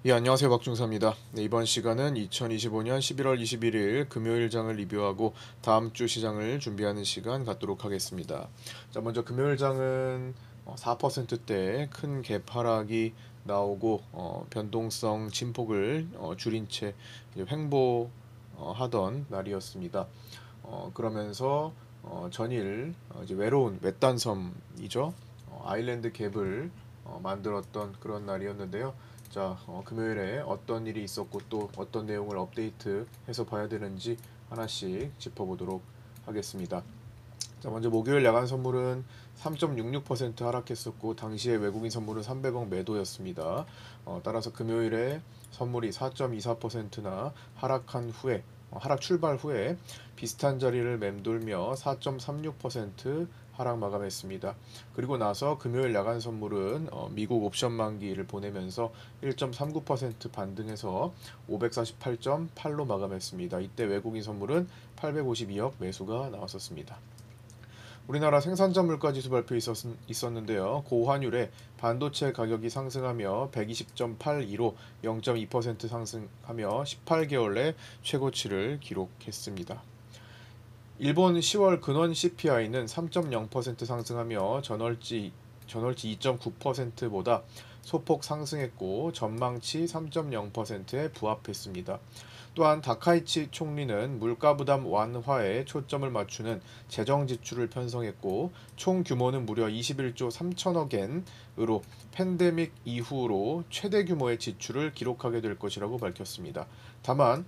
예, 안녕하세요. 박중사입니다. 네, 이번 시간은 2025년 11월 21일 금요일 장을 리뷰하고 다음 주 시장을 준비하는 시간 갖도록 하겠습니다. 자, 먼저 금요일 장은 4%대 큰 갭 하락이 나오고 변동성 진폭을 줄인 채 이제 횡보하던 날이었습니다. 그러면서 전일 이제 외로운 외딴섬이죠. 아일랜드 갭을 만들었던 그런 날이었는데요. 자, 금요일에 어떤 일이 있었고 또 어떤 내용을 업데이트해서 봐야 되는지 하나씩 짚어보도록 하겠습니다. 자, 먼저 목요일 야간 선물은 3.66% 하락했었고 당시에 외국인 선물은 300억 매도였습니다. 따라서 금요일에 선물이 4.24%나 하락한 후에 하락 출발 후에 비슷한 자리를 맴돌며 4.36% 하락 마감했습니다. 그리고 나서 금요일 야간 선물은 미국 옵션 만기를 보내면서 1.39% 반등해서 548.8로 마감했습니다. 이때 외국인 선물은 852억 매수가 나왔었습니다. 우리나라 생산자 물가지수 발표 있었는데요. 고환율에 반도체 가격이 상승하며 120.82로 0.2% 상승하며 18개월 내 최고치를 기록했습니다. 일본 10월 근원 CPI는 3.0% 상승하며 전월치 2.9%보다 소폭 상승했고 전망치 3.0%에 부합했습니다. 또한 다카이치 총리는 물가 부담 완화에 초점을 맞추는 재정 지출을 편성했고 총 규모는 무려 21조 3천억 엔으로 팬데믹 이후로 최대 규모의 지출을 기록하게 될 것이라고 밝혔습니다. 다만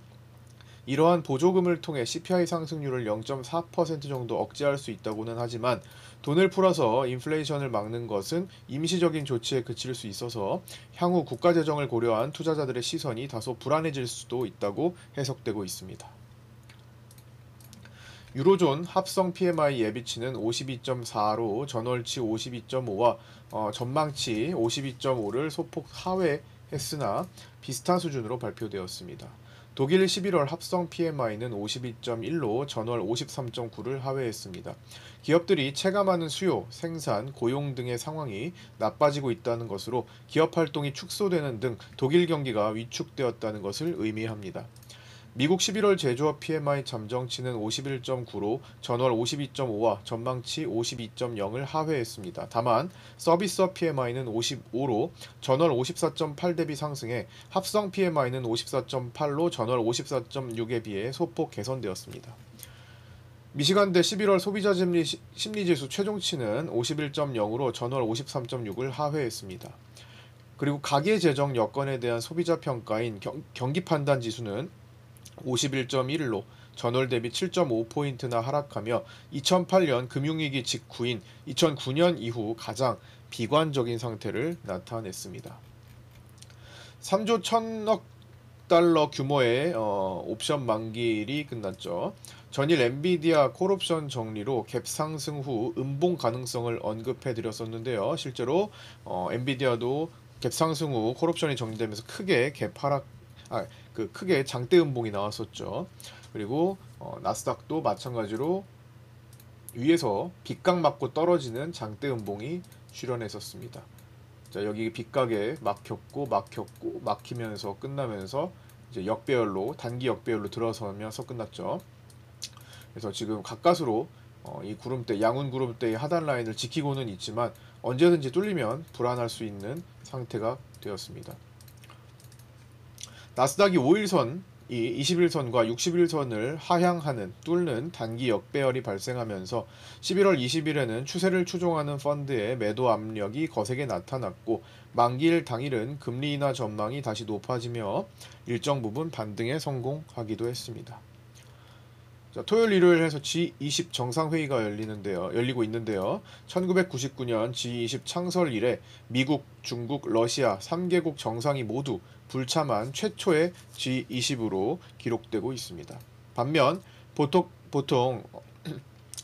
이러한 보조금을 통해 CPI 상승률을 0.4% 정도 억제할 수 있다고는 하지만 돈을 풀어서 인플레이션을 막는 것은 임시적인 조치에 그칠 수 있어서 향후 국가 재정을 고려한 투자자들의 시선이 다소 불안해질 수도 있다고 해석되고 있습니다. 유로존 합성 PMI 예비치는 52.4로 전월치 52.5와 전망치 52.5를 소폭 하회했으나 비슷한 수준으로 발표되었습니다. 독일 11월 합성 PMI는 52.1로 전월 53.9를 하회했습니다. 기업들이 체감하는 수요, 생산, 고용 등의 상황이 나빠지고 있다는 것으로 기업 활동이 축소되는 등 독일 경기가 위축되었다는 것을 의미합니다. 미국 11월 제조업 PMI 잠정치는 51.9로 전월 52.5와 전망치 52.0을 하회했습니다. 다만 서비스업 PMI는 55로 전월 54.8 대비 상승해 합성 PMI는 54.8로 전월 54.6에 비해 소폭 개선되었습니다. 미시간대 11월 소비자 심리지수 최종치는 51.0으로 전월 53.6을 하회했습니다. 그리고 가계재정 여건에 대한 소비자 평가인 경기판단지수는 51.1로 전월 대비 7.5포인트나 하락하며 2008년 금융위기 직후인 2009년 이후 가장 비관적인 상태를 나타냈습니다. 3조 1천억 달러 규모의 옵션 만기일이 끝났죠. 전일 엔비디아 콜옵션 정리로 갭 상승 후 음봉 가능성을 언급해 드렸었는데요. 실제로 엔비디아도 갭 상승 후 콜옵션이 정리되면서 크게 갭 하락 크게 장대 음봉이 나왔었죠. 그리고 나스닥도 마찬가지로 위에서 빗각 맞고 떨어지는 장대 음봉이 출현했었습니다. 자, 여기 빗각에 막혔고 막히면서 끝나면서 이제 역배열로 단기 역배열로 들어서면서 끝났죠. 그래서 지금 가까스로 이 구름대 양운 구름대의 하단 라인을 지키고는 있지만 언제든지 뚫리면 불안할 수 있는 상태가 되었습니다. 나스닥이 5일선, 이 21선과 61선을 하향하는 뚫는 단기 역배열이 발생하면서 11월 20일에는 추세를 추종하는 펀드의 매도 압력이 거세게 나타났고 만기일 당일은 금리 인하 전망이 다시 높아지며 일정 부분 반등에 성공하기도 했습니다. 자, 토요일 일요일 해서 G20 정상회의가 열리고 있는데요. 1999년 G20 창설 이래 미국, 중국, 러시아 3개국 정상이 모두 불참한 최초의 G20으로 기록되고 있습니다. 반면 보통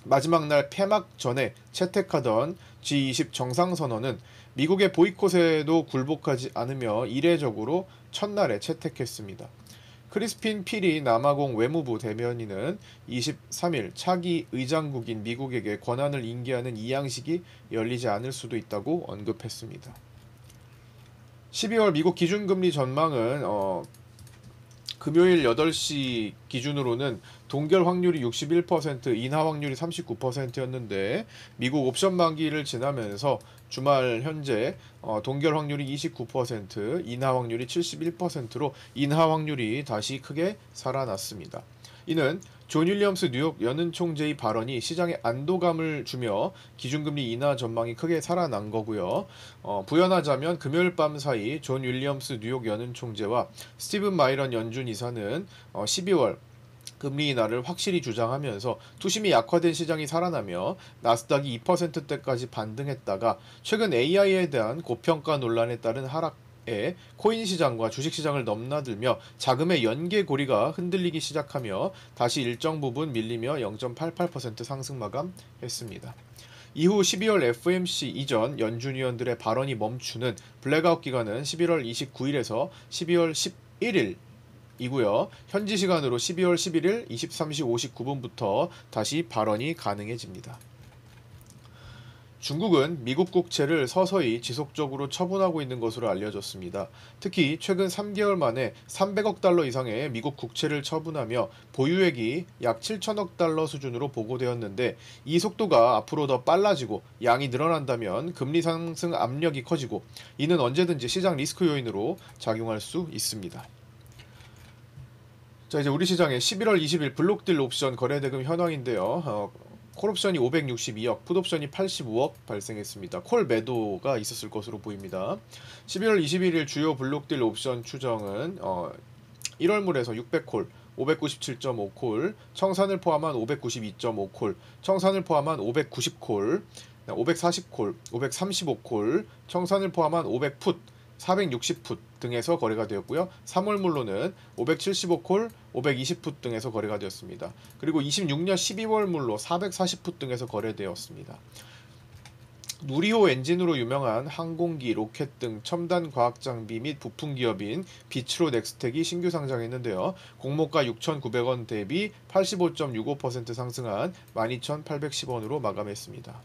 마지막 날 폐막 전에 채택하던 G20 정상선언은 미국의 보이콧에도 굴복하지 않으며 이례적으로 첫날에 채택했습니다. 크리스핀 피리 남아공 외무부 대변인은 23일 차기 의장국인 미국에게 권한을 인계하는 이양식이 열리지 않을 수도 있다고 언급했습니다. 12월 미국 기준금리 전망은 금요일 8시 기준으로는 동결 확률이 61%, 인하 확률이 39%였는데 미국 옵션 만기를 지나면서 주말 현재 동결 확률이 29%, 인하 확률이 71%로 인하 확률이 다시 크게 살아났습니다. 이는 존 윌리엄스 뉴욕 연은 총재의 발언이 시장에 안도감을 주며 기준금리 인하 전망이 크게 살아난 거고요. 부연하자면 금요일 밤 사이 존 윌리엄스 뉴욕 연은 총재와 스티븐 마이런 연준 이사는 12월 금리 인하를 확실히 주장하면서 투심이 약화된 시장이 살아나며 나스닥이 2%대까지 반등했다가 최근 AI에 대한 고평가 논란에 따른 하락에 코인 시장과 주식 시장을 넘나들며 자금의 연계 고리가 흔들리기 시작하며 다시 일정 부분 밀리며 0.88% 상승 마감했습니다. 이후 12월 FOMC 이전 연준위원들의 발언이 멈추는 블랙아웃 기간은 11월 29일에서 12월 11일 이고요. 현지 시간으로 12월 11일 23시 59분부터 다시 발언이 가능해집니다. 중국은 미국 국채를 서서히 지속적으로 처분하고 있는 것으로 알려졌습니다. 특히 최근 3개월 만에 300억 달러 이상의 미국 국채를 처분하며 보유액이 약 7천억 달러 수준으로 보고되었는데 이 속도가 앞으로 더 빨라지고 양이 늘어난다면 금리 상승 압력이 커지고 이는 언제든지 시장 리스크 요인으로 작용할 수 있습니다. 자, 이제 우리 시장의 11월 20일 블록딜 옵션 거래대금 현황인데요. 콜옵션이 562억, 풋옵션이 85억 발생했습니다. 콜 매도가 있었을 것으로 보입니다. 11월 21일 주요 블록딜 옵션 추정은 1월물에서 600콜, 597.5콜, 청산을 포함한 592.5콜, 청산을 포함한 590콜, 540콜, 535콜, 청산을 포함한 500풋, 460풋 등에서 거래가 되었고요. 3월물로는 575콜, 520풋 등에서 거래가 되었습니다. 그리고 26년 12월물로 440풋 등에서 거래되었습니다. 누리호 엔진으로 유명한 항공기, 로켓 등 첨단 과학 장비 및 부품 기업인 비츠로 넥스텍이 신규 상장했는데요. 공모가 6,900원 대비 85.65% 상승한 12,810원으로 마감했습니다.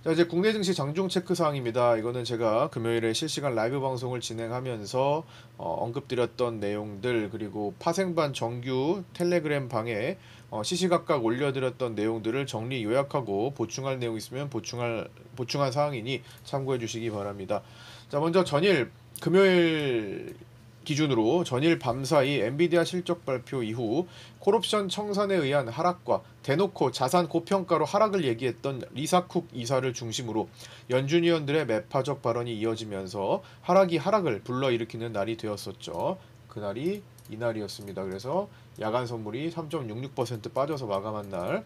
자, 이제 국내 증시 장중 체크 사항입니다. 이거는 제가 금요일에 실시간 라이브 방송을 진행하면서 언급드렸던 내용들, 그리고 파생반 정규 텔레그램 방에 시시각각 올려드렸던 내용들을 정리 요약하고 보충할 내용 있으면 보충한 사항이니 참고해 주시기 바랍니다. 자, 먼저 전일 금요일 기준으로 전일 밤사이 엔비디아 실적 발표 이후 콜옵션 청산에 의한 하락과 대놓고 자산 고평가로 하락을 얘기했던 리사쿡 이사를 중심으로 연준위원들의 매파적 발언이 이어지면서 하락을 불러일으키는 날이 되었었죠. 그날이 이날이었습니다. 그래서 야간 선물이 3.66% 빠져서 마감한 날.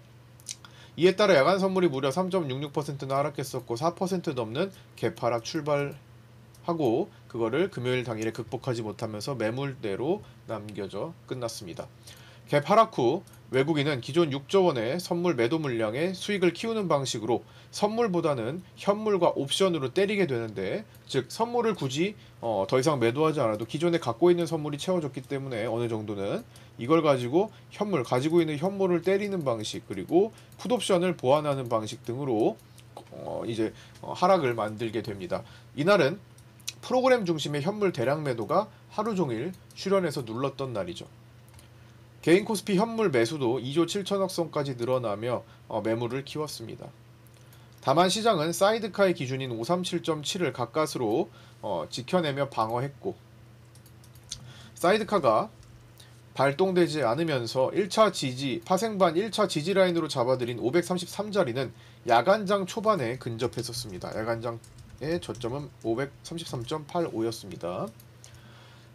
이에 따라 야간 선물이 무려 3.66%나 하락했었고 4% 넘는 갭하락 출발하고 그거를 금요일 당일에 극복하지 못하면서 매물대로 남겨져 끝났습니다. 갭 하락 후 외국인은 기존 6조 원의 선물 매도 물량의 수익을 키우는 방식으로 선물보다는 현물과 옵션으로 때리게 되는데, 즉 선물을 굳이 더 이상 매도하지 않아도 기존에 갖고 있는 선물이 채워졌기 때문에 어느 정도는 이걸 가지고 가지고 있는 현물을 때리는 방식, 그리고 풋옵션을 보완하는 방식 등으로 이제 하락을 만들게 됩니다. 이날은 프로그램 중심의 현물 대량 매도가 하루 종일 출현해서 눌렀던 날이죠. 개인 코스피 현물 매수도 2조 7천억 선까지 늘어나며 매물을 키웠습니다. 다만 시장은 사이드카의 기준인 537.7을 가까스로 지켜내며 방어했고, 사이드카가 발동되지 않으면서 1차 지지, 파생반 1차 지지 라인으로 잡아들인 533자리는 야간장 초반에 근접했었습니다. 야간장의 저점은 533.85였습니다.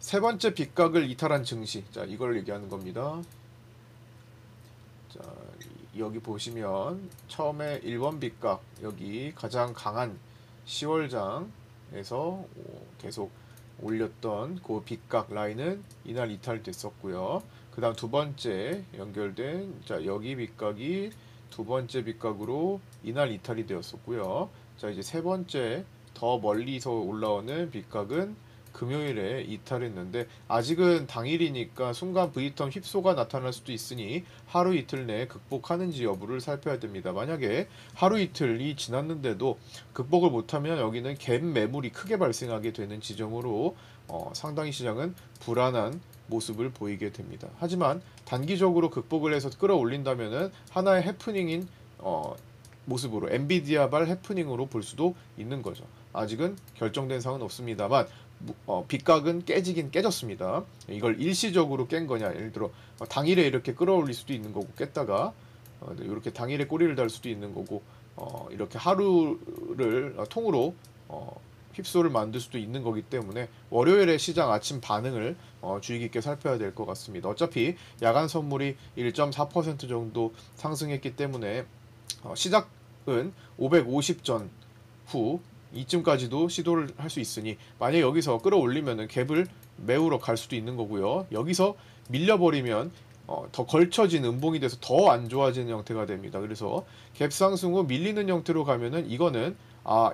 세 번째 빗각을 이탈한 증시, 자 이걸 얘기하는 겁니다. 자 여기 보시면 처음에 1번 빗각, 여기 가장 강한 10월장에서 계속 올렸던 그 빗각 라인은 이날 이탈됐었고요. 그 다음 두 번째 연결된 자 여기 빗각이 두 번째 빗각으로 이날 이탈이 되었었고요. 자 이제 세 번째 더 멀리서 올라오는 빗각은 금요일에 이탈했는데 아직은 당일이니까 순간 V턴 휩소가 나타날 수도 있으니 하루 이틀 내에 극복하는지 여부를 살펴야 됩니다. 만약에 하루 이틀이 지났는데도 극복을 못하면 여기는 갭 매물이 크게 발생하게 되는 지점으로 상당히 시장은 불안한 모습을 보이게 됩니다. 하지만 단기적으로 극복을 해서 끌어올린다면은 하나의 해프닝인 모습으로 엔비디아발 해프닝으로 볼 수도 있는 거죠. 아직은 결정된 사항은 없습니다만 빗각은 깨지긴 깨졌습니다. 이걸 일시적으로 깬 거냐, 예를 들어 당일에 이렇게 끌어올릴 수도 있는 거고 깼다가 이렇게 당일에 꼬리를 달 수도 있는 거고 이렇게 하루를 통으로 휩소를 만들 수도 있는 거기 때문에 월요일에 시장 아침 반응을 주의 깊게 살펴야 될 것 같습니다. 어차피 야간 선물이 1.4% 정도 상승했기 때문에 시작은 550전 후 이쯤까지도 시도를 할 수 있으니 만약 여기서 끌어올리면은 갭을 메우러 갈 수도 있는 거고요. 여기서 밀려버리면 더 걸쳐진 음봉이 돼서 더 안 좋아지는 형태가 됩니다. 그래서 갭 상승 후 밀리는 형태로 가면은 이거는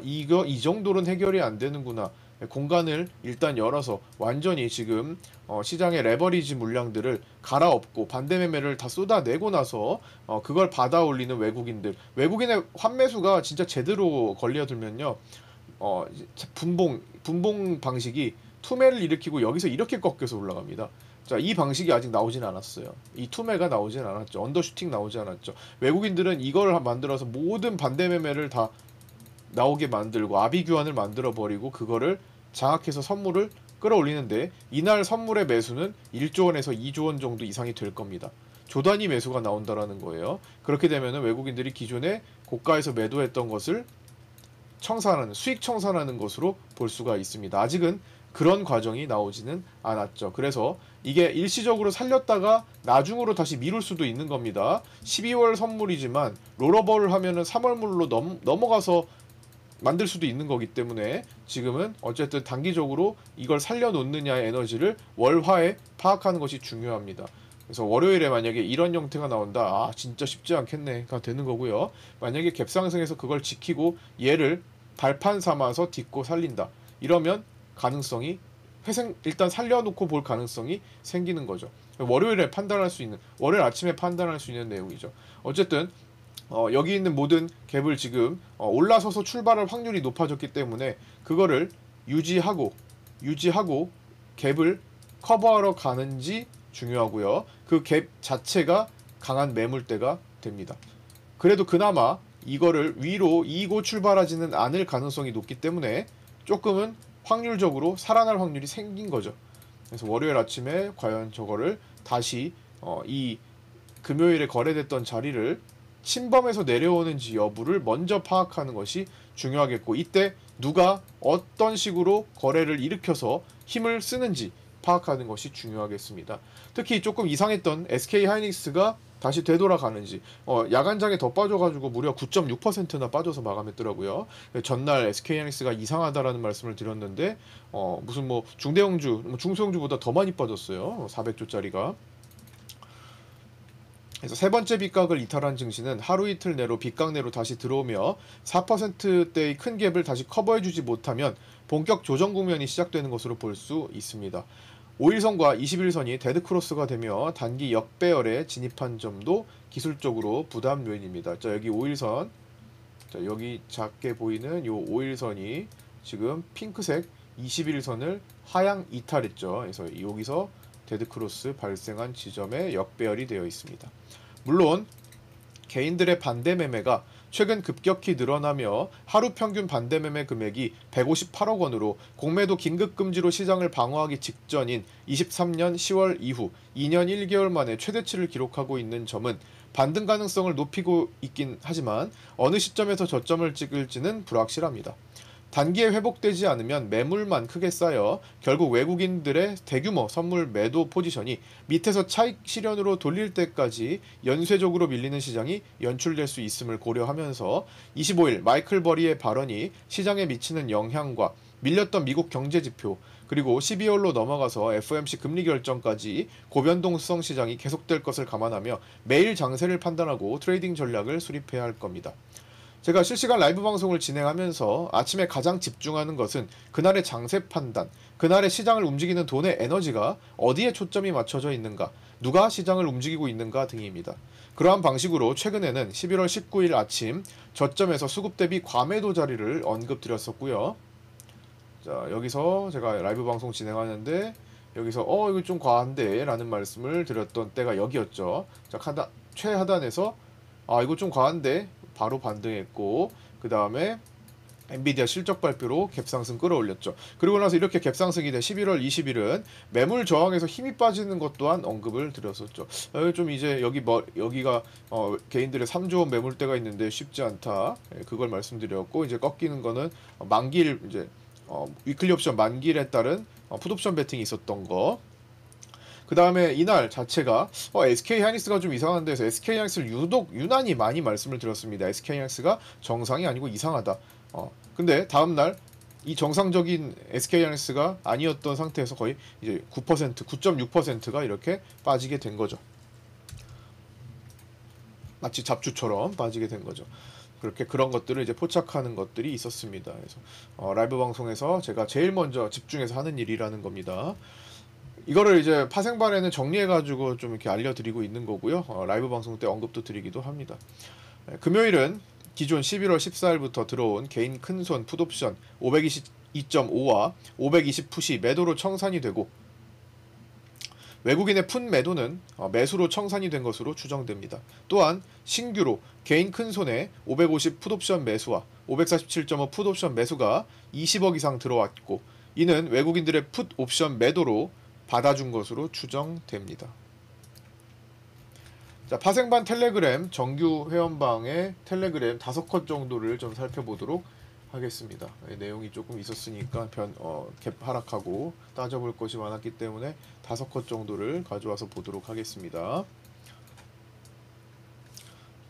이거 이 정도로는 해결이 안 되는구나. 공간을 일단 열어서 완전히 지금 시장의 레버리지 물량들을 갈아엎고 반대 매매를 다 쏟아내고 나서 그걸 받아 올리는 외국인의 환매수가 진짜 제대로 걸려들면요. 분봉 방식이 투매를 일으키고 여기서 이렇게 꺾여서 올라갑니다. 자, 이 방식이 아직 나오진 않았어요. 이 투매가 나오진 않았죠. 언더슈팅 나오지 않았죠. 외국인들은 이걸 만들어서 모든 반대 매매를 다 나오게 만들고 아비규환을 만들어 버리고 그거를 장악해서 선물을 끌어올리는데 이날 선물의 매수는 1조 원에서 2조 원 정도 이상이 될 겁니다. 조단위 매수가 나온다라는 거예요. 그렇게 되면은 외국인들이 기존에 고가에서 매도했던 것을 수익 청산하는 것으로 볼 수가 있습니다. 아직은 그런 과정이 나오지는 않았죠. 그래서 이게 일시적으로 살렸다가 나중으로 다시 미룰 수도 있는 겁니다. 12월 선물이지만 롤오버를 하면은 3월물로 넘어가서 만들 수도 있는 거기 때문에 지금은 어쨌든 단기적으로 이걸 살려놓느냐의 에너지를 월화에 파악하는 것이 중요합니다. 그래서 월요일에 만약에 이런 형태가 나온다, 진짜 쉽지 않겠네가 되는 거고요. 만약에 갭상승해서 그걸 지키고 얘를 발판 삼아서 딛고 살린다, 이러면 가능성이 일단 살려놓고 볼 가능성이 생기는 거죠. 월요일 아침에 판단할 수 있는 내용이죠. 어쨌든 여기 있는 모든 갭을 지금 올라서서 출발할 확률이 높아졌기 때문에 그거를 유지하고 갭을 커버하러 가는지 중요하고요. 그 갭 자체가 강한 매물대가 됩니다. 그래도 그나마 이거를 위로 이고 출발하지는 않을 가능성이 높기 때문에 조금은 확률적으로 살아날 확률이 생긴 거죠. 그래서 월요일 아침에 과연 저거를 다시 이 금요일에 거래됐던 자리를 침범해서 내려오는지 여부를 먼저 파악하는 것이 중요하겠고, 이때 누가 어떤 식으로 거래를 일으켜서 힘을 쓰는지 파악하는 것이 중요하겠습니다. 특히 조금 이상했던 SK하이닉스가 다시 되돌아가는지, 야간장에 더 빠져가지고 무려 9.6%나 빠져서 마감했더라고요. 전날 SK하이닉스가 이상하다라는 말씀을 드렸는데 무슨 중대형주, 중소형주보다 더 많이 빠졌어요. 400조짜리가. 그래서 세 번째 빗각을 이탈한 증시는 하루 이틀 내로 빗각 내로 다시 들어오며 4%대의 큰 갭을 다시 커버해주지 못하면 본격 조정 국면이 시작되는 것으로 볼 수 있습니다. 5일선과 21선이 데드크로스가 되며 단기 역배열에 진입한 점도 기술적으로 부담 요인입니다. 자, 여기 5일선, 자, 여기 작게 보이는 요 5일선이 지금 핑크색 21선을 하향 이탈했죠. 그래서 여기서 데드크로스 발생한 지점에 역배열이 되어 있습니다. 물론 개인들의 반대 매매가 최근 급격히 늘어나며 하루 평균 반대 매매 금액이 158억 원으로 공매도 긴급 금지로 시장을 방어하기 직전인 23년 10월 이후 2년 1개월 만에 최대치를 기록하고 있는 점은 반등 가능성을 높이고 있긴 하지만 어느 시점에서 저점을 찍을지는 불확실합니다. 단기에 회복되지 않으면 매물만 크게 쌓여 결국 외국인들의 대규모 선물 매도 포지션이 밑에서 차익 실현으로 돌릴 때까지 연쇄적으로 밀리는 시장이 연출될 수 있음을 고려하면서 25일 마이클 버리의 발언이 시장에 미치는 영향과 밀렸던 미국 경제지표, 그리고 12월로 넘어가서 FOMC 금리 결정까지 고변동성 시장이 계속될 것을 감안하며 매일 장세를 판단하고 트레이딩 전략을 수립해야 할 겁니다. 제가 실시간 라이브 방송을 진행하면서 아침에 가장 집중하는 것은 그날의 장세 판단, 그날의 시장을 움직이는 돈의 에너지가 어디에 초점이 맞춰져 있는가, 누가 시장을 움직이고 있는가 등입니다. 그러한 방식으로 최근에는 11월 19일 아침 저점에서 수급 대비 과매도 자리를 언급드렸었고요. 자, 여기서 제가 라이브 방송 진행하는데 여기서 이거 좀 과한데 라는 말씀을 드렸던 때가 여기였죠. 자, 최하단에서 이거 좀 과한데 바로 반등했고, 그 다음에 엔비디아 실적 발표로 갭상승 끌어올렸죠. 그리고 나서 이렇게 갭상승이 된 11월 20일은 매물 저항에서 힘이 빠지는 것 또한 언급을 드렸었죠. 좀 이제 여기가 개인들의 3조 원 매물대가 있는데 쉽지 않다. 그걸 말씀드렸고, 이제 꺾이는 거는 만기일 이제 위클리 옵션 만기일에 따른 풋옵션 베팅이 있었던 거. 그 다음에 이날 자체가 SK 하이닉스가 좀 이상한데 해서 SK 하이닉스를 유난히 많이 말씀을 드렸습니다. SK 하이닉스가 정상이 아니고 이상하다. 근데 다음날 이 정상적인 SK 하이닉스가 아니었던 상태에서 거의 이제 9%, 9.6%가 이렇게 빠지게 된 거죠. 마치 잡주처럼 빠지게 된 거죠. 그렇게 그런 것들을 이제 포착하는 것들이 있었습니다. 그래서 라이브 방송에서 제가 제일 먼저 집중해서 하는 일이라는 겁니다. 이거를 이제 파생반에는 정리해가지고 좀 이렇게 알려드리고 있는 거고요. 라이브 방송 때 언급도 드리기도 합니다. 금요일은 기존 11월 14일부터 들어온 개인 큰손 풋옵션 522.5와 520풋이 매도로 청산이 되고, 외국인의 풋 매도는 매수로 청산이 된 것으로 추정됩니다. 또한 신규로 개인 큰손의 550 풋옵션 매수와 547.5 풋옵션 매수가 20억 이상 들어왔고, 이는 외국인들의 풋옵션 매도로 받아준 것으로 추정됩니다. 자, 파생반 텔레그램 정규 회원방의 텔레그램 5컷 정도를 좀 살펴보도록 하겠습니다. 내용이 조금 있었으니까 갭 하락하고 따져볼 것이 많았기 때문에 5컷 정도를 가져와서 보도록 하겠습니다.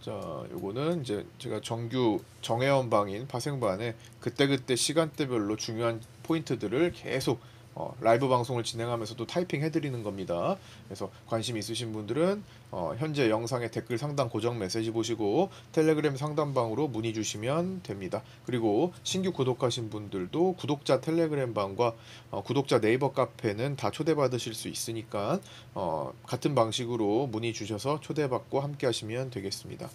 자, 요거는 이제 제가 정규 정회원방인 파생반에 그때그때 시간대별로 중요한 포인트들을 계속 라이브 방송을 진행하면서도 타이핑 해드리는 겁니다. 그래서 관심 있으신 분들은 현재 영상의 댓글 상단 고정 메시지 보시고 텔레그램 상단방으로 문의 주시면 됩니다. 그리고 신규 구독하신 분들도 구독자 텔레그램 방과 구독자 네이버 카페는 다 초대받으실 수 있으니까 같은 방식으로 문의 주셔서 초대받고 함께 하시면 되겠습니다.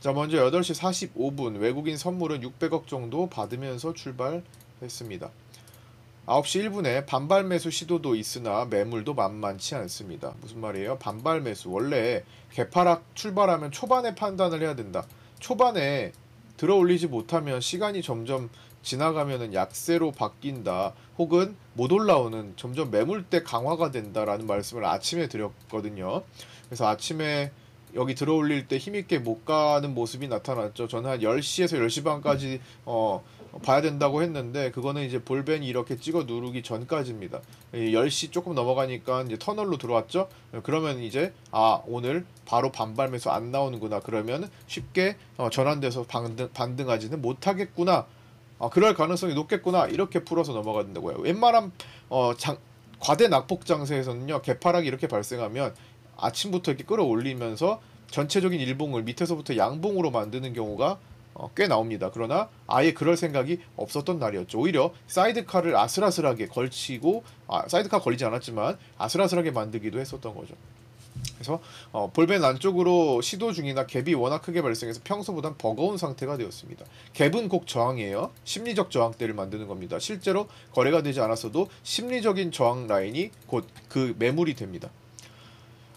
자, 먼저 8시 45분 외국인 선물은 600억 정도 받으면서 출발했습니다. 9시 1분에 반발 매수 시도도 있으나 매물도 만만치 않습니다. 무슨 말이에요? 반발 매수. 원래 개파락 출발하면 초반에 판단을 해야 된다. 초반에 들어올리지 못하면 시간이 점점 지나가면은 약세로 바뀐다. 혹은 못 올라오는 점점 매물대 강화가 된다라는 말씀을 아침에 드렸거든요. 그래서 아침에 여기 들어올릴 때 힘있게 못 가는 모습이 나타났죠. 저는 한 10시에서 10시 반까지 봐야 된다고 했는데, 그거는 이제 볼벤이 이렇게 찍어 누르기 전까지입니다. 10시 조금 넘어가니까 이제 터널로 들어왔죠. 그러면 이제 오늘 바로 반발 매수 안 나오는구나. 그러면 쉽게 전환돼서 반등하지는 못하겠구나. 그럴 가능성이 높겠구나. 이렇게 풀어서 넘어가 된다고요. 웬만한 과대 낙폭 장세에서는요, 개파락이 이렇게 발생하면 아침부터 이렇게 끌어올리면서 전체적인 일봉을 밑에서부터 양봉으로 만드는 경우가 꽤 나옵니다. 그러나 아예 그럴 생각이 없었던 날이었죠. 오히려 사이드카를 아슬아슬하게 걸치고, 사이드카 걸리지 않았지만 아슬아슬하게 만들기도 했었던 거죠. 그래서 볼벤 안쪽으로 시도 중이나 갭이 워낙 크게 발생해서 평소보단 버거운 상태가 되었습니다. 갭은 곧 저항이에요. 심리적 저항대를 만드는 겁니다. 실제로 거래가 되지 않았어도 심리적인 저항 라인이 곧 그 매물이 됩니다.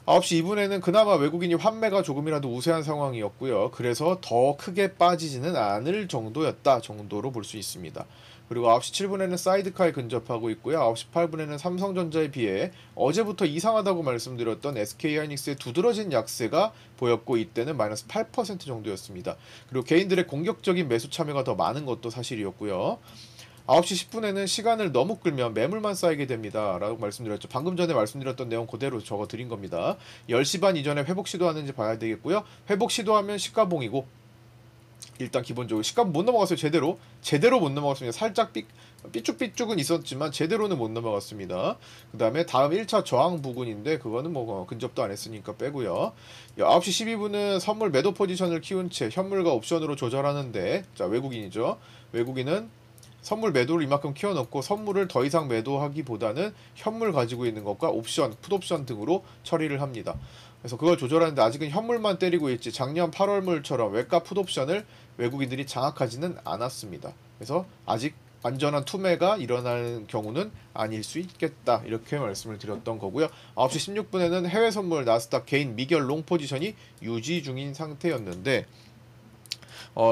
9시 2분에는 그나마 외국인이 환매가 조금이라도 우세한 상황이었고요. 그래서 더 크게 빠지지는 않을 정도였다 정도로 볼 수 있습니다. 그리고 9시 7분에는 사이드카에 근접하고 있고요. 9시 8분에는 삼성전자에 비해 어제부터 이상하다고 말씀드렸던 SK하이닉스의 두드러진 약세가 보였고, 이때는 마이너스 8% 정도였습니다. 그리고 개인들의 공격적인 매수 참여가 더 많은 것도 사실이었고요. 9시 10분에는 시간을 너무 끌면 매물만 쌓이게 됩니다 라고 말씀드렸죠. 방금 전에 말씀드렸던 내용 그대로 적어 드린 겁니다. 10시 반 이전에 회복 시도하는지 봐야 되겠고요. 회복 시도하면 시가봉이고, 일단 기본적으로 시가 못 넘어갔어요. 제대로 못 넘어갔습니다. 살짝 삐쭉삐쭉은 있었지만 제대로는 못 넘어갔습니다. 그 다음에 다음 1차 저항 부근인데 그거는 뭐 근접도 안 했으니까 빼고요. 9시 12분은 선물 매도 포지션을 키운 채 현물과 옵션으로 조절하는데, 자, 외국인이죠. 외국인은 선물 매도를 이만큼 키워놓고 선물을 더 이상 매도하기보다는 현물 가지고 있는 것과 옵션, 풋옵션 등으로 처리를 합니다. 그래서 그걸 조절하는데 아직은 현물만 때리고 있지 작년 8월물처럼 외가 풋옵션을 외국인들이 장악하지는 않았습니다. 그래서 아직 완전한 투매가 일어나는 경우는 아닐 수 있겠다, 이렇게 말씀을 드렸던 거고요. 9시 16분에는 해외 선물 나스닥 개인 미결 롱 포지션이 유지 중인 상태였는데,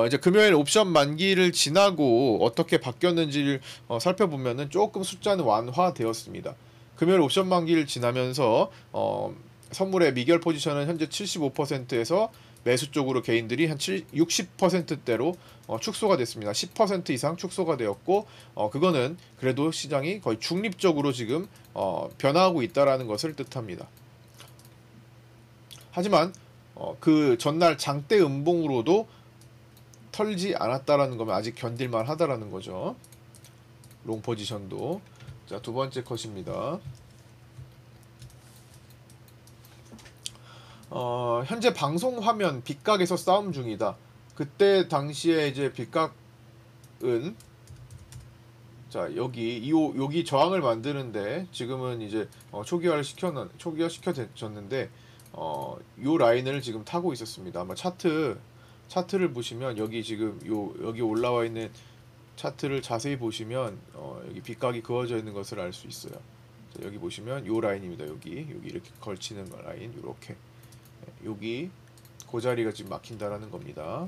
이제 금요일 옵션 만기를 지나고 어떻게 바뀌었는지를 살펴보면은 조금 숫자는 완화되었습니다. 금요일 옵션 만기를 지나면서 선물의 미결 포지션은 현재 75%에서 매수 쪽으로 개인들이 한 60%대로 축소가 됐습니다. 10% 이상 축소가 되었고, 그거는 그래도 시장이 거의 중립적으로 지금 변화하고 있다라는 것을 뜻합니다. 하지만 그 전날 장대 음봉으로도 털지 않았다라는 거면 아직 견딜만 하다라는 거죠. 롱 포지션도. 자, 두 번째 컷입니다. 현재 방송 화면 빗각에서 싸움 중이다. 그때 당시에 이제 빗각은, 자, 여기 저항을 만드는데 지금은 이제 초기화 시켜졌는데 요 라인을 지금 타고 있었습니다. 아마 차트를 보시면 여기 지금 여기 올라와 있는 차트를 자세히 보시면 여기 빗각이 그어져 있는 것을 알 수 있어요. 자, 여기 보시면 요 라인입니다. 여기 이렇게 걸치는 라인, 요렇게. 여기 그 자리가 지금 막힌다라는 겁니다.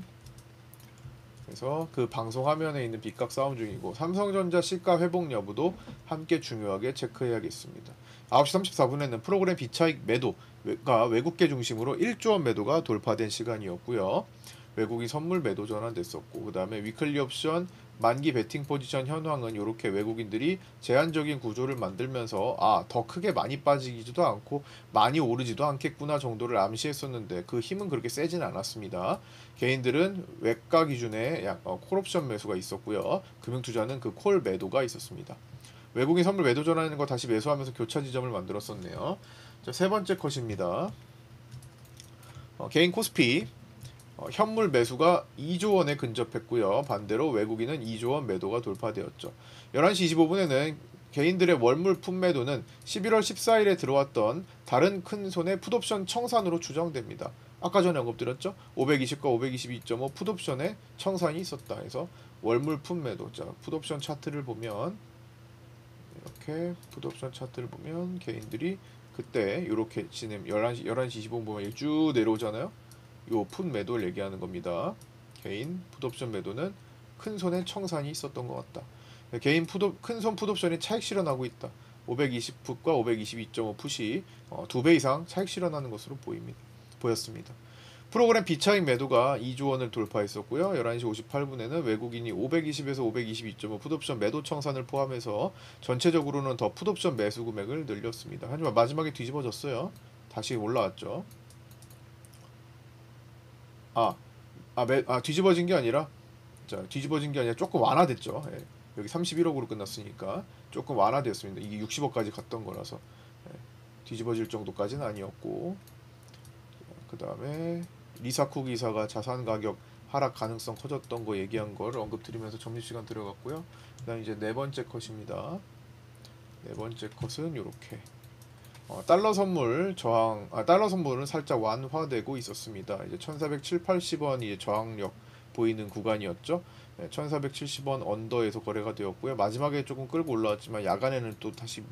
그래서 그 방송 화면에 있는 빗각 싸움 중이고, 삼성전자 시가 회복 여부도 함께 중요하게 체크해야겠습니다. 9시 34분에는 프로그램 비차익 매도가 외국계 중심으로 1조 원 매도가 돌파된 시간이었고요. 외국인 선물 매도 전환됐었고, 그 다음에 위클리 옵션 만기 베팅 포지션 현황은 이렇게 외국인들이 제한적인 구조를 만들면서 더 크게 많이 빠지지도 않고 많이 오르지도 않겠구나 정도를 암시했었는데 그 힘은 그렇게 세진 않았습니다. 개인들은 외가 기준에 콜옵션 매수가 있었고요. 금융투자는 그 콜 매도가 있었습니다. 외국인 선물 매도 전환하는 거 다시 매수하면서 교차 지점을 만들었었네요. 자, 세 번째 컷입니다. 개인 코스피 현물 매수가 2조 원에 근접했고요. 반대로 외국인은 2조 원 매도가 돌파되었죠. 11시 25분에는 개인들의 월물 풋매도는 11월 14일에 들어왔던 다른 큰 손의 풋옵션 청산으로 추정됩니다. 아까 전에 언급드렸죠? 520과 522.5 풋옵션에 청산이 있었다 해서 월물 풋매도. 자, 풋옵션 차트를 보면 이렇게 풋옵션 차트를 보면 개인들이 그때 이렇게 지금 11시 25분 보면 쭉 내려오잖아요. 요 풋 매도를 얘기하는 겁니다. 개인 풋옵션 매도는 큰손의 청산이 있었던 것 같다. 개인 큰손 풋옵션이 차익 실현하고 있다. 520풋과 522.5 풋이 2배 이상 차익 실현하는 것으로 보였습니다. 프로그램 비차익 매도가 2조 원을 돌파했었고요. 11시 58분에는 외국인이 520에서 522.5 풋옵션 매도 청산을 포함해서 전체적으로는 더 풋옵션 매수 금액을 늘렸습니다. 하지만 마지막에 뒤집어졌어요. 다시 올라왔죠. 뒤집어진 게 아니라, 조금 완화됐죠. 예. 여기 31억으로 끝났으니까 조금 완화되었습니다. 이게 60억까지 갔던 거라서 뒤집어질 정도까지는 아니었고, 그 다음에 리사쿠 기사가 자산 가격 하락 가능성 커졌던 거 얘기한 걸 언급드리면서 점심시간 들어갔고요. 그 다음 이제 네 번째 컷입니다. 네 번째 컷은 이렇게 달러 선물은 살짝 완화되고 있었습니다. 이제 1470, 80원이 저항력 보이는 구간이었죠. 1470원 언더에서 거래가 되었고요. 마지막에 조금 끌고 올라왔지만 야간에는 또 다시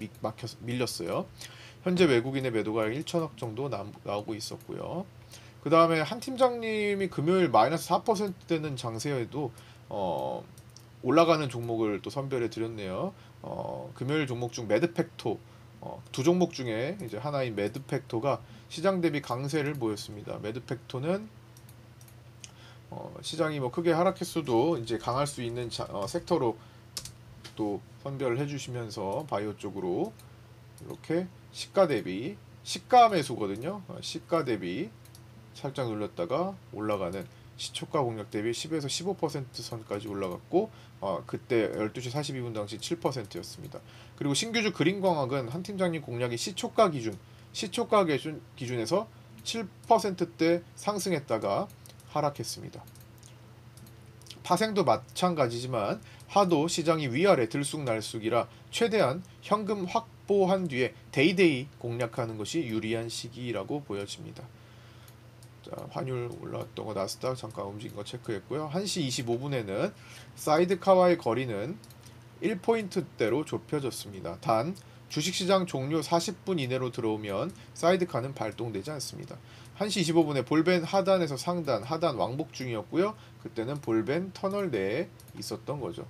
밀렸어요. 현재 외국인의 매도가 1천억 정도 나오고 있었고요. 그 다음에 한 팀장님이 금요일 마이너스 4%되는 장세에도 올라가는 종목을 또 선별해 드렸네요. 금요일 종목 중 매드팩토, 두 종목 중에 이제 하나인 매드팩토가 시장 대비 강세를 보였습니다. 매드팩토는 시장이 뭐 크게 하락했어도 이제 강할 수 있는 섹터로 또 선별을 해주시면서 바이오 쪽으로 이렇게 시가 대비 시가 매수거든요. 시가 대비 살짝 눌렸다가 올라가는 시초가 공략 대비 10에서 15% 선까지 올라갔고 그때 12시 42분 당시 7%였습니다. 그리고 신규주 그린광학은 한 팀장님 공략이 시초가 기준에서 7%대 상승했다가 하락했습니다. 파생도 마찬가지지만 하도 시장이 위아래 들쑥날쑥이라 최대한 현금 확보한 뒤에 데이데이 공략하는 것이 유리한 시기라고 보여집니다. 자, 환율 올라왔던 거 나스닥 잠깐 움직인 거 체크했고요. 1시 25분에는 사이드카와의 거리는 1포인트대로 좁혀졌습니다. 단 주식시장 종료 40분 이내로 들어오면 사이드카는 발동되지 않습니다. 1시 25분에 볼벤 하단에서 상단, 하단 왕복 중이었고요. 그때는 볼벤 터널 내에 있었던 거죠.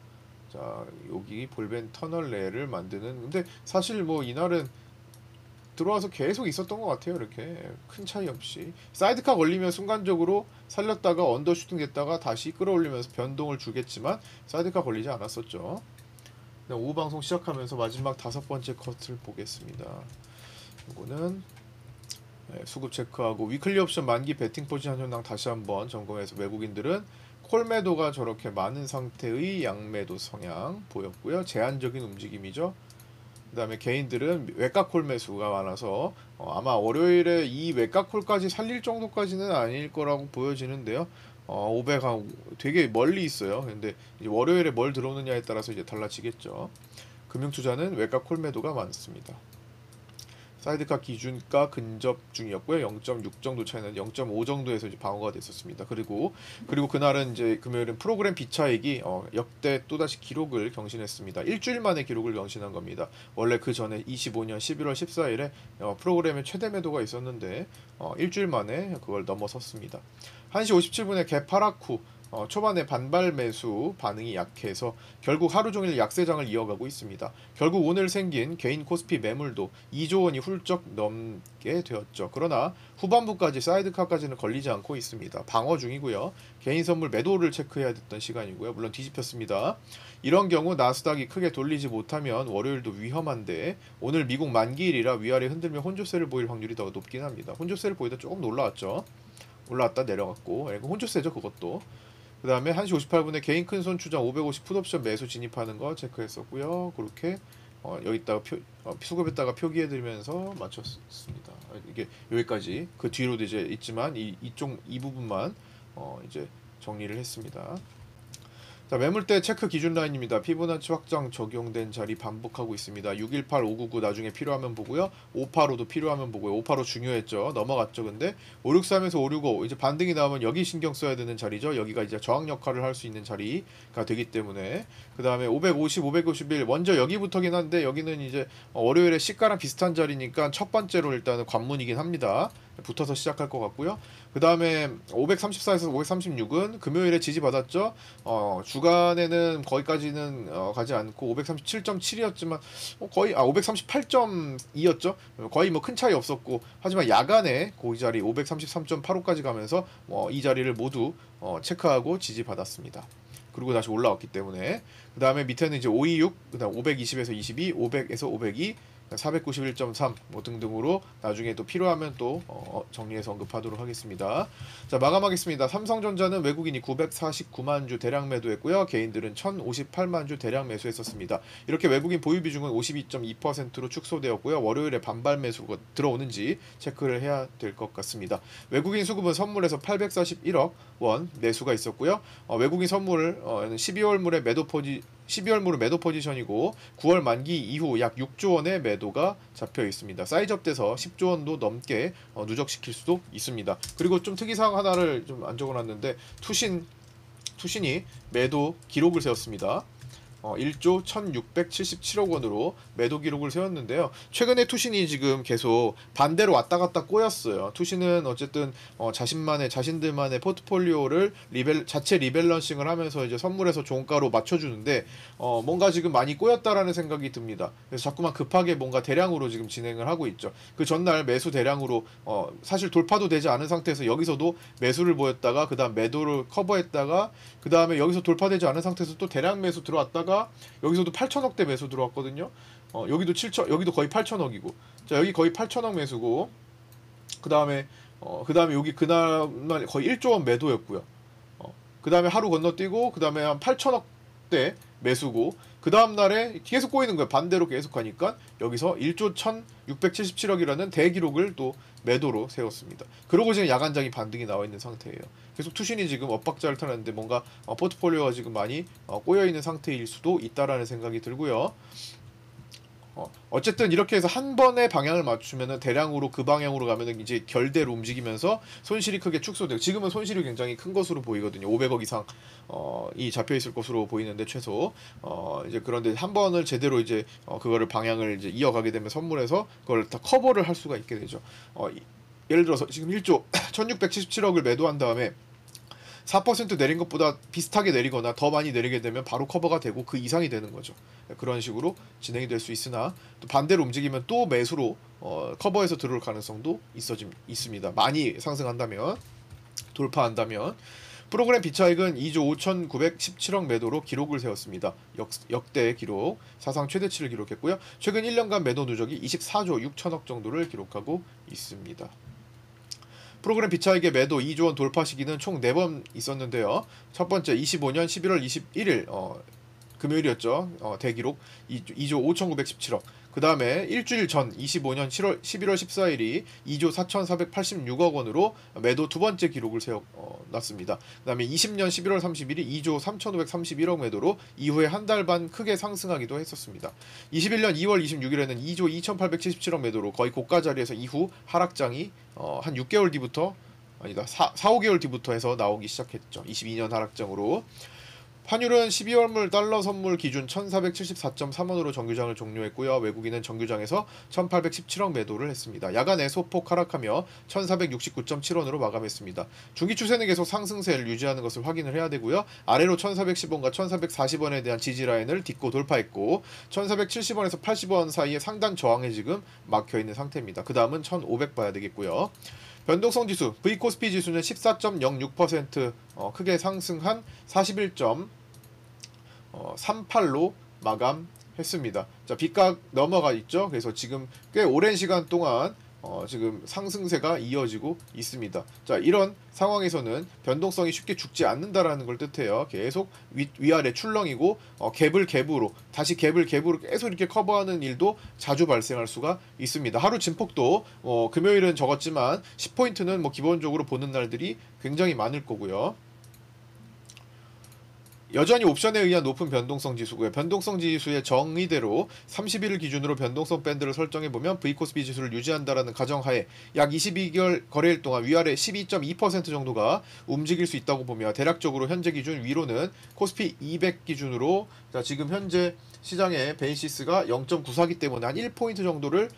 자, 여기 볼벤 터널 내를 만드는, 근데 사실 뭐 이날은 들어와서 계속 있었던 것 같아요. 이렇게 큰 차이 없이 사이드카 걸리면 순간적으로 살렸다가 언더슈팅 됐다가 다시 끌어올리면서 변동을 주겠지만 사이드카 걸리지 않았었죠. 오후 방송 시작하면서 마지막 5번째 컷을 보겠습니다. 이거는 수급 체크하고 위클리 옵션 만기 베팅 포지션 현황 다시 한번 점검해서 외국인들은 콜매도가 저렇게 많은 상태의 양매도 성향 보였고요. 제한적인 움직임이죠. 그 다음에 개인들은 외곽콜 매수가 많아서 아마 월요일에 이 외곽콜까지 살릴 정도까지는 아닐 거라고 보여지는데요. 500한 되게 멀리 있어요. 근데 이제 월요일에 뭘 들어오느냐에 따라서 이제 달라지겠죠. 금융투자는 외곽콜 매도가 많습니다. 사이드카 기준가 근접 중이었고요. 0.6 정도 차이는 0.5 정도에서 이제 방어가 됐었습니다. 그리고 그날은 이제 금요일은 프로그램 비차익이 역대 또다시 기록을 경신했습니다. 일주일 만에 기록을 경신한 겁니다. 원래 그 전에 25년 11월 14일에 프로그램의 최대 매도가 있었는데 일주일 만에 그걸 넘어섰습니다. 1시 57분에 개파락 후 초반에 반발 매수 반응이 약해서 결국 하루 종일 약세장을 이어가고 있습니다. 결국 오늘 생긴 개인 코스피 매물도 2조 원이 훌쩍 넘게 되었죠. 그러나 후반부까지 사이드카까지는 걸리지 않고 있습니다. 방어 중이고요. 개인 선물 매도를 체크해야 됐던 시간이고요. 물론 뒤집혔습니다. 이런 경우 나스닥이 크게 돌리지 못하면 월요일도 위험한데 오늘 미국 만기일이라 위아래 흔들며 혼조세를 보일 확률이 더 높긴 합니다. 혼조세를 보이다 조금 올라왔죠. 올라왔다 내려갔고 혼조세죠 그것도. 그 다음에 1시 58분에 개인 큰손 추정 550 풋옵션 매수 진입하는 거 체크했었고요. 그렇게 여기다가 수급에다가 표기해드리면서 맞췄습니다. 이게 여기까지 그 뒤로도 이제 있지만 이 부분만 이제 정리를 했습니다. 자, 매물대 체크 기준 라인입니다. 피보나치 확장 적용된 자리 반복하고 있습니다. 618, 599 나중에 필요하면 보고요. 585도 필요하면 보고요. 585 중요했죠. 넘어갔죠. 근데 563에서 565 이제 반등이 나오면 여기 신경 써야 되는 자리죠. 여기가 이제 저항 역할을 할 수 있는 자리가 되기 때문에 그 다음에 550, 551 먼저 여기부터긴 한데 여기는 이제 월요일에 시가랑 비슷한 자리니까 첫 번째로 일단은 관문이긴 합니다. 붙어서 시작할 것 같고요. 그 다음에 534에서 536은 금요일에 지지받았죠. 주간에는 거기까지는 가지 않고 537.7이었지만 거의 538.2였죠. 거의 뭐 큰 차이 없었고 하지만 야간에 그 자리 533.85까지 가면서 이 자리를 모두 체크하고 지지받았습니다. 그리고 다시 올라왔기 때문에 그 다음에 밑에는 이제 526, 그 다음 520에서 22, 500에서 502 491.3 뭐 등등으로 나중에 또 필요하면 또 정리해서 언급하도록 하겠습니다. 자, 마감하겠습니다. 삼성전자는 외국인이 949만 주 대량 매도했고요. 개인들은 1058만 주 대량 매수했었습니다. 이렇게 외국인 보유 비중은 52.2%로 축소되었고요. 월요일에 반발 매수가 들어오는지 체크를 해야 될 것 같습니다. 외국인 수급은 선물에서 841억 원 매수가 있었고요. 외국인 선물 12월물의 매도 포지션이고 9월 만기 이후 약 6조 원의 매도가 잡혀 있습니다. 사이즈업돼서 10조 원도 넘게 누적시킬 수도 있습니다. 그리고 좀 특이사항 하나를 좀 안 적어놨는데 투신이 매도 기록을 세웠습니다. 1조 1677억 원으로 매도 기록을 세웠는데요. 최근에 투신이 지금 계속 반대로 왔다 갔다 꼬였어요. 투신은 어쨌든 자신들만의 포트폴리오를 자체 리밸런싱을 하면서 이제 선물에서 종가로 맞춰주는데 뭔가 지금 많이 꼬였다라는 생각이 듭니다. 그래서 자꾸만 급하게 뭔가 대량으로 지금 진행을 하고 있죠. 그 전날 매수 대량으로 사실 돌파도 되지 않은 상태에서 여기서도 매수를 보였다가 그 다음 매도를 커버했다가 그 다음에 여기서 돌파되지 않은 상태에서 또 대량 매수 들어왔다가 여기서도 8천억대 매수 들어왔거든요. 여기도 거의 8천억이고, 자 여기 거의 8천억 매수고, 그 다음에 여기 그날 거의 1조 원 매도였고요. 그 다음에 하루 건너뛰고 그 다음에 한 8천억대 매수고 그 다음날에 계속 꼬이는 거예요. 반대로 계속 가니까 여기서 1조 1677억이라는 대기록을 또 매도로 세웠습니다. 그러고 지금 야간장이 반등이 나와 있는 상태예요. 계속 투신이 지금 엇박자를 타는데 뭔가 포트폴리오가 지금 많이 꼬여 있는 상태일 수도 있다라는 생각이 들고요. 어쨌든 이렇게 해서 한 번에 방향을 맞추면은 대량으로 그 방향으로 가면은 이제 결대로 움직이면서 손실이 크게 축소되고, 지금은 손실이 굉장히 큰 것으로 보이거든요. 500억 이상 이 잡혀 있을 것으로 보이는데 최소 이제 그런데 한 번을 제대로 이제 그거를 방향을 이제 이어가게 되면 선물해서 그걸 다 커버를 할 수가 있게 되죠. 예를 들어서 지금 1조 1677억을 매도한 다음에 4% 내린 것보다 비슷하게 내리거나 더 많이 내리게 되면 바로 커버가 되고 그 이상이 되는 거죠. 그런 식으로 진행이 될 수 있으나 또 반대로 움직이면 또 매수로 커버해서 들어올 가능성도 있습니다. 많이 상승한다면, 돌파한다면. 프로그램 비차익은 2조 5,917억 매도로 기록을 세웠습니다. 역대 기록, 사상 최대치를 기록했고요. 최근 1년간 매도 누적이 24조 6천억 정도를 기록하고 있습니다. 프로그램 비차익의 매도 2조 원 돌파 시기는 총 4번 있었는데요. 첫 번째 25년 11월 21일 금요일이었죠. 대기록 2조 5,917억. 그 다음에 일주일 전 25년 11월 14일이 2조 4,486억 원으로 매도 두 번째 기록을 세워놨습니다. 그 다음에 20년 11월 30일이 2조 3,531억 매도로 이후에 한 달 반 크게 상승하기도 했었습니다. 21년 2월 26일에는 2조 2,877억 매도로 거의 고가 자리에서 이후 하락장이 한 6개월 뒤부터, 아니다, 5개월 뒤부터 해서 나오기 시작했죠. 22년 하락장으로. 환율은 12월물 달러 선물 기준 1474.3원으로 정규장을 종료했고요. 외국인은 정규장에서 1817억 매도를 했습니다. 야간에 소폭 하락하며 1469.7원으로 마감했습니다. 중기 추세는 계속 상승세를 유지하는 것을 확인을 해야 되고요. 아래로 1410원과 1440원에 대한 지지라인을 딛고 돌파했고 1470원에서 80원 사이에 상단 저항에 지금 막혀있는 상태입니다. 그 다음은 1500 봐야 되겠고요. 변동성 지수 V코스피 지수는 14.06% 크게 상승한 41.38로 마감했습니다. 자, 빗각 넘어가 있죠. 그래서 지금 꽤 오랜 시간 동안 지금 상승세가 이어지고 있습니다. 자, 이런 상황에서는 변동성이 쉽게 죽지 않는다라는 걸 뜻해요. 계속 위아래 출렁이고 갭으로 다시 갭으로 계속 이렇게 커버하는 일도 자주 발생할 수가 있습니다. 하루 진폭도 금요일은 적었지만 10포인트는 뭐 기본적으로 보는 날들이 굉장히 많을 거고요. 여전히 옵션에 의한 높은 변동성 지수고요. 변동성 지수의 정의대로 30일을 기준으로 변동성 밴드를 설정해보면 V코스피 지수를 유지한다라는 가정하에 약 22개월 거래일 동안 위아래 12.2% 정도가 움직일 수 있다고 보며 대략적으로 현재 기준 위로는 코스피 200 기준으로, 자, 지금 현재 시장의 베이시스가 0.94기 때문에 한 1포인트 정도를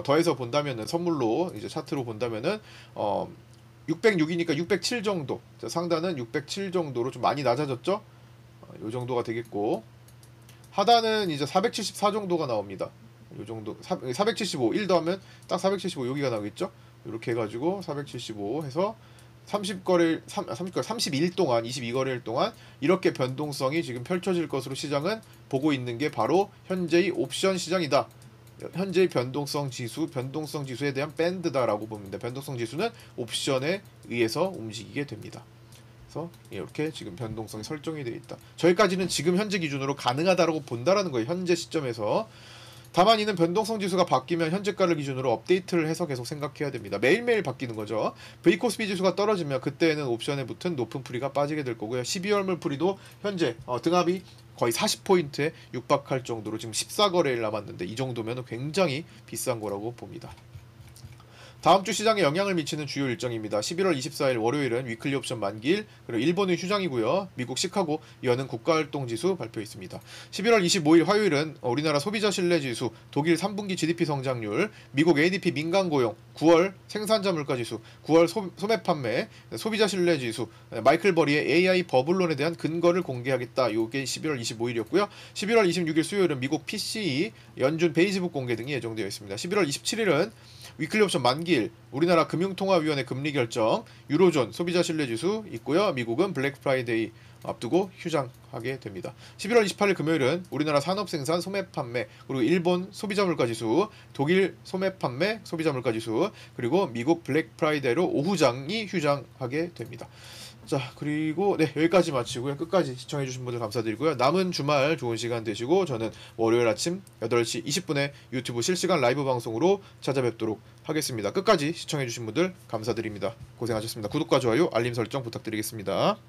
더해서 본다면은, 선물로 이제 차트로 본다면은 606이니까 607 정도, 자, 상단은 607 정도로 좀 많이 낮아졌죠. 요 정도가 되겠고, 하단은 이제 474 정도가 나옵니다. 요 정도, 475, 1 더하면 딱 475 여기가 나오겠죠. 이렇게 해가지고 475 해서 31 동안, 22거래일 동안 이렇게 변동성이 지금 펼쳐질 것으로 시장은 보고 있는 게 바로 현재의 옵션 시장이다. 현재의 변동성 지수에 대한 밴드다라고 봅니다. 변동성 지수는 옵션에 의해서 움직이게 됩니다. 그래서 이렇게 지금 변동성이 설정이 되어 있다. 저희까지는 지금 현재 기준으로 가능하다라고 본다라는 거예요. 현재 시점에서. 다만 이는 변동성 지수가 바뀌면 현재가를 기준으로 업데이트를 해서 계속 생각해야 됩니다. 매일매일 바뀌는 거죠. V코스피 지수가 떨어지면 그때는 옵션에 붙은 높은 풀이가 빠지게 될 거고요. 12월물 풀이도 현재 등합이 거의 40포인트에 육박할 정도로 지금 14거래일 남았는데, 이 정도면 굉장히 비싼 거라고 봅니다. 다음 주 시장에 영향을 미치는 주요 일정입니다. 11월 24일 월요일은 위클리 옵션 만기일, 그리고 일본은 휴장이고요. 미국 시카고 여는 국가활동지수 발표 있습니다. 11월 25일 화요일은 우리나라 소비자신뢰지수, 독일 3분기 GDP 성장률, 미국 ADP 민간고용, 9월 생산자 물가지수, 9월 소매 판매, 소비자신뢰지수, 마이클 버리의 AI 버블론에 대한 근거를 공개하겠다. 요게 11월 25일이었고요. 11월 26일 수요일은 미국 PCE, 연준 베이지북 공개 등이 예정되어 있습니다. 11월 27일은 위클리 옵션 만기일, 우리나라 금융통화위원회 금리 결정, 유로존 소비자 신뢰지수 있고요. 미국은 블랙 프라이데이 앞두고 휴장하게 됩니다. 11월 28일 금요일은 우리나라 산업생산 소매 판매, 그리고 일본 소비자 물가지수, 독일 소매 판매 소비자 물가지수, 그리고 미국 블랙 프라이데이로 오후장이 휴장하게 됩니다. 자, 그리고 네, 여기까지 마치고요. 끝까지 시청해 주신 분들 감사드리고요. 남은 주말 좋은 시간 되시고 저는 월요일 아침 8시 20분에 유튜브 실시간 라이브 방송으로 찾아뵙도록 하겠습니다. 끝까지 시청해 주신 분들 감사드립니다. 고생하셨습니다. 구독과 좋아요, 알림 설정 부탁드리겠습니다.